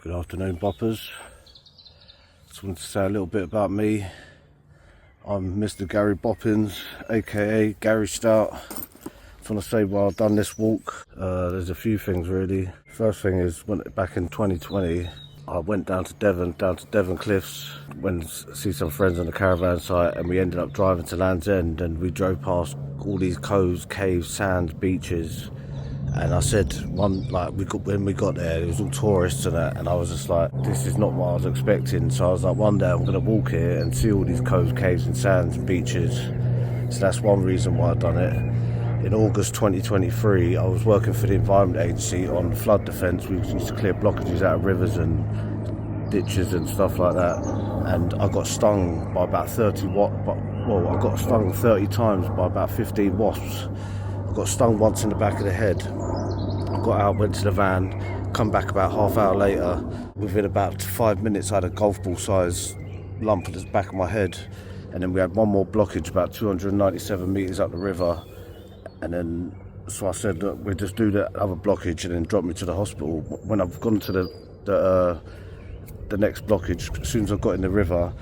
Good afternoon, boppers. Just wanted to say a little bit about me. I'm Mr. Gary-boppins, aka Gary Stout. Just want to say why I've done this walk. There's a few things really. First thing is, back in 2020, I went down to Devon Cliffs, went to see some friends on the caravan site, and we ended up driving to Land's End, and we drove past all these coves, caves, sands, beaches. And I said, when we got there, it was all tourists and that, and I was just like, this is not what I was expecting. So I was like, one day I'm going to walk here and see all these coves, caves and sands and beaches. So that's one reason why I've done it. In August 2023, I was working for the Environment Agency on flood defence. We used to clear blockages out of rivers and ditches and stuff like that. And I got stung by about I got stung 30 times by about 15 wasps. I got stung once in the back of the head. I got out, went to the van, come back about half hour later. Within about 5 minutes, I had a golf ball size lump at the back of my head. And then we had one more blockage about 297 metres up the river. And then, so I said, look, we'll just do the other blockage and then drop me to the hospital. When I've gone to the next blockage, as soon as I got in the river,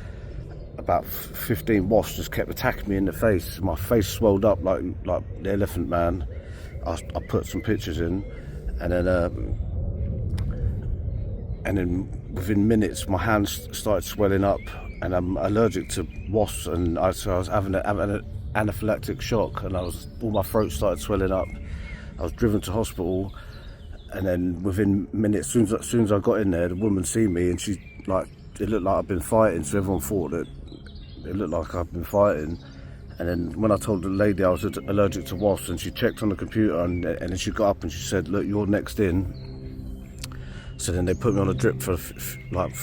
about 15 wasps just kept attacking me in the face. My face swelled up like the Elephant Man. I put some pictures in, and then within minutes my hands started swelling up, and I'm allergic to wasps, and so I was having an anaphylactic shock, and all my throat started swelling up. I was driven to hospital, and then within minutes, as soon as I got in there, the woman seen me, and it looked like I'd been fighting, so everyone thought that it looked like I'd been fighting. And then when I told the lady I was allergic to wasps, and she checked on the computer, and then she got up and she said, look, you're next in. So then they put me on a drip for about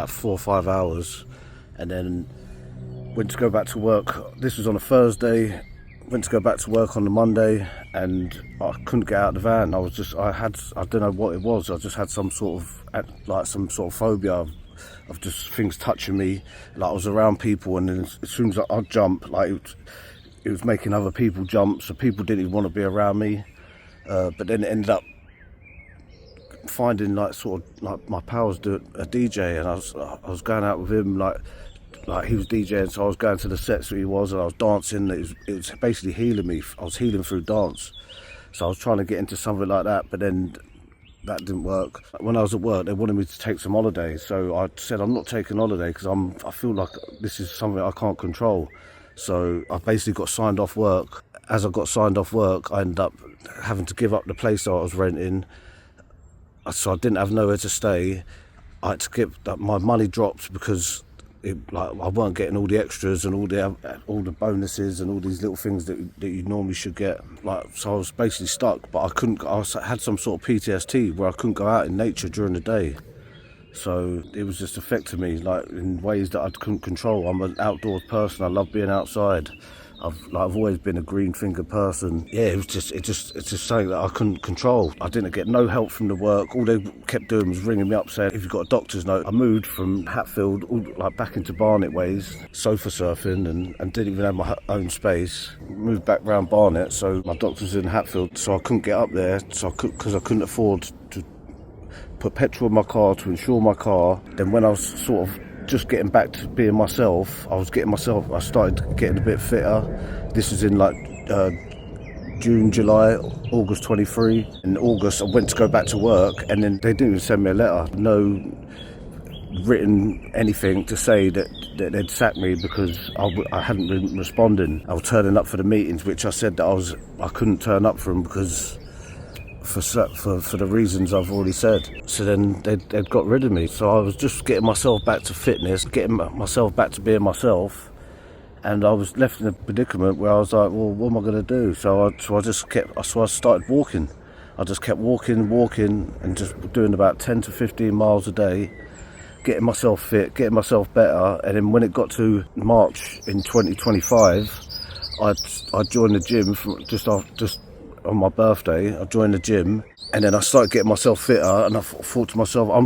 4 or 5 hours, and then went to go back to work. This was on a Thursday. Went to go back to work on the Monday, and I couldn't get out of the van. I don't know what it was. I just had some sort of phobia of just things touching me. Like, I was around people, and then as soon as I'd jump, it was making other people jump, so people didn't even want to be around me. But then it ended up finding my pals a DJ, and I was going out with him, like he was DJing, so I was going to the sets that he was, and I was dancing. It was basically healing me. I was healing through dance. So I was trying to get into something like that, but then that didn't work. When I was at work, they wanted me to take some holiday, so I said I'm not taking holiday because I feel like this is something I can't control. So I basically got signed off work. As I got signed off work, I ended up having to give up the place that I was renting, so I didn't have nowhere to stay. I had to get my money dropped because I weren't getting all the extras and all the bonuses and all these little things that you normally should get. So I was basically stuck, but I had some sort of PTSD where I couldn't go out in nature during the day. So it was just affecting me in ways that I couldn't control. I'm an outdoors person. I love being outside. I've always been a green finger person. Yeah, it's just something that I couldn't control. I didn't get no help from the work. All they kept doing was ringing me up saying, if you've got a doctor's note. I moved from Hatfield back into Barnet ways, sofa surfing, and didn't even have my own space. Moved back round Barnet, so my doctor's in Hatfield, so I couldn't get up there, because I couldn't afford to put petrol in my car to insure my car. Then when I was sort of just getting back to being myself, I started getting a bit fitter. This is in June, July, August 23. In August, I went to go back to work, and then they didn't even send me a letter. No written anything to say that they'd sacked me because I hadn't been responding. I was turning up for the meetings, which I said that I couldn't turn up for them because for the reasons I've already said. So then they'd got rid of me. So I was just getting myself back to fitness, getting myself back to being myself, and I was left in a predicament where I was like, well, what am I going to do? So I started walking. I just kept walking, and just doing about 10 to 15 miles a day, getting myself fit, getting myself better. And then when it got to March in 2025, I joined the gym just on my birthday. I joined the gym, and then I started getting myself fitter, and I thought to myself, I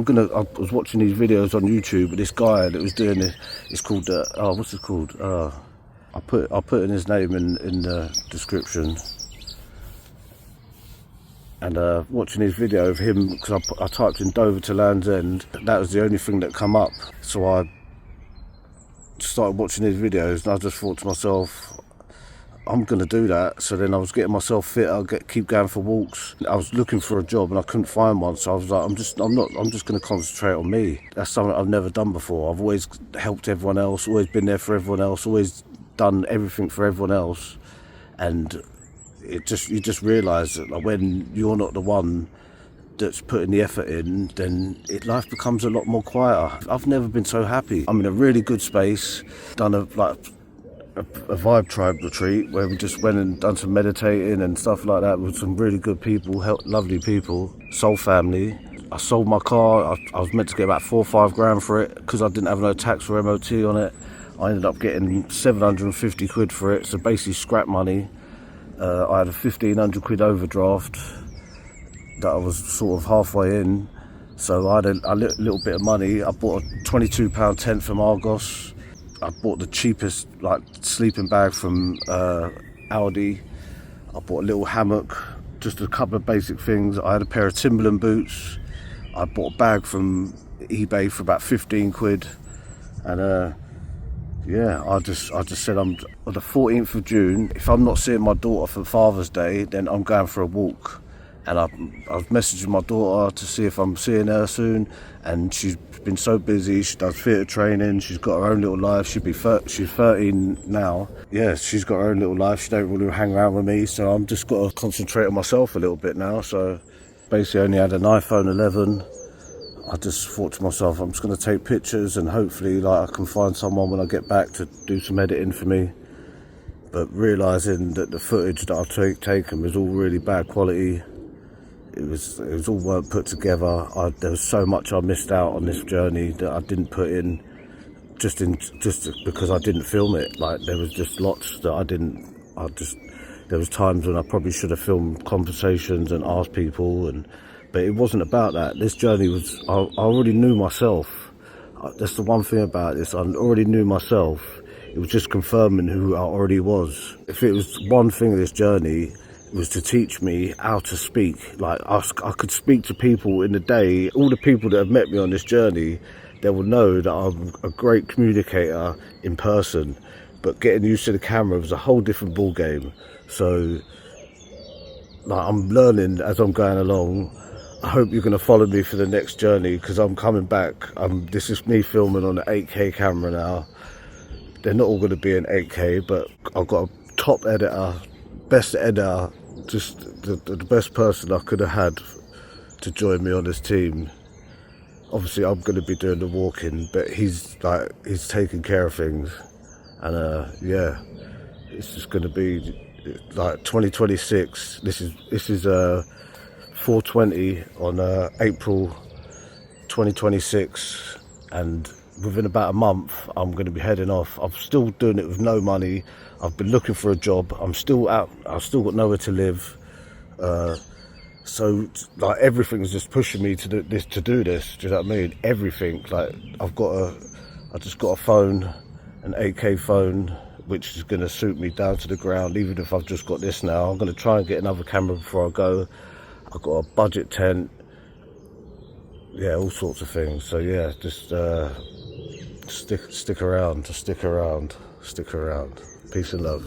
was watching these videos on YouTube with this guy that was doing it. It's called what's it called? I'll put in his name in the description. And watching his video of him, because I typed in Dover to Land's End, that was the only thing that come up. So I started watching his videos, and I just thought to myself, I'm going to do that. So then I was getting myself fit. Keep going for walks. I was looking for a job and I couldn't find one. So I was like, I'm just going to concentrate on me. That's something I've never done before. I've always helped everyone else, always been there for everyone else, always done everything for everyone else. And you just realise that, like, when you're not the one that's putting the effort in, then life becomes a lot more quieter. I've never been so happy. I'm in a really good space. Done a Vibe Tribe retreat where we just went and done some meditating and stuff like that with some really good people, lovely people, soul family. I sold my car. I was meant to get about 4 or 5 grand for it because I didn't have no tax or MOT on it. I ended up getting 750 quid for it, so basically scrap money. I had a 1,500 quid overdraft that I was sort of halfway in, so I had a little bit of money. I bought a £22 tent from Argos. I bought the cheapest sleeping bag from Aldi. I bought a little hammock, just a couple of basic things. I had a pair of Timberland boots. I bought a bag from eBay for about 15 quid, and yeah, I just said, on the 14th of June, if I'm not seeing my daughter for Father's Day, then I'm going for a walk. And I was messaging my daughter to see if I'm seeing her soon, and she's been so busy. She does theatre training, she's got her own little life. She's 13 now. Yeah, she's got her own little life. She don't really hang around with me, so I'm just got to concentrate on myself a little bit now. So basically I only had an iPhone 11. I just thought to myself, I'm just going to take pictures and hopefully I can find someone when I get back to do some editing for me. But realising that the footage that I've taken was all really bad quality. It was all weren't put together. There was so much I missed out on this journey that I didn't put in, just because I didn't film it. There was just lots that I didn't. There was times when I probably should have filmed conversations and asked people, but it wasn't about that. This journey was. I already knew myself. That's the one thing about this. I already knew myself. It was just confirming who I already was. If it was one thing of this journey, was to teach me how to speak. I could speak to people in the day. All the people that have met me on this journey, they will know that I'm a great communicator in person, but getting used to the camera was a whole different ball game. So I'm learning as I'm going along. I hope you're going to follow me for the next journey, because I'm coming back. This is me filming on an 8K camera now. They're not all going to be in 8K, but I've got a top editor, best editor, just the best person I could have had to join me on this team. Obviously I'm going to be doing the walking, but he's taking care of things. And yeah, it's just going to be 2026. This is 420 on April 2026, and within about a month I'm going to be heading off. I'm still doing it with no money. I've been looking for a job. I'm still out. I've still got nowhere to live. So everything's just pushing me to do this. Do you know what I mean? Everything. I just got a phone, an 8K phone, which is going to suit me down to the ground. Even if I've just got this now, I'm going to try and get another camera before I go. I've got a budget tent. Yeah, all sorts of things. So yeah, just stick around. Peace and love.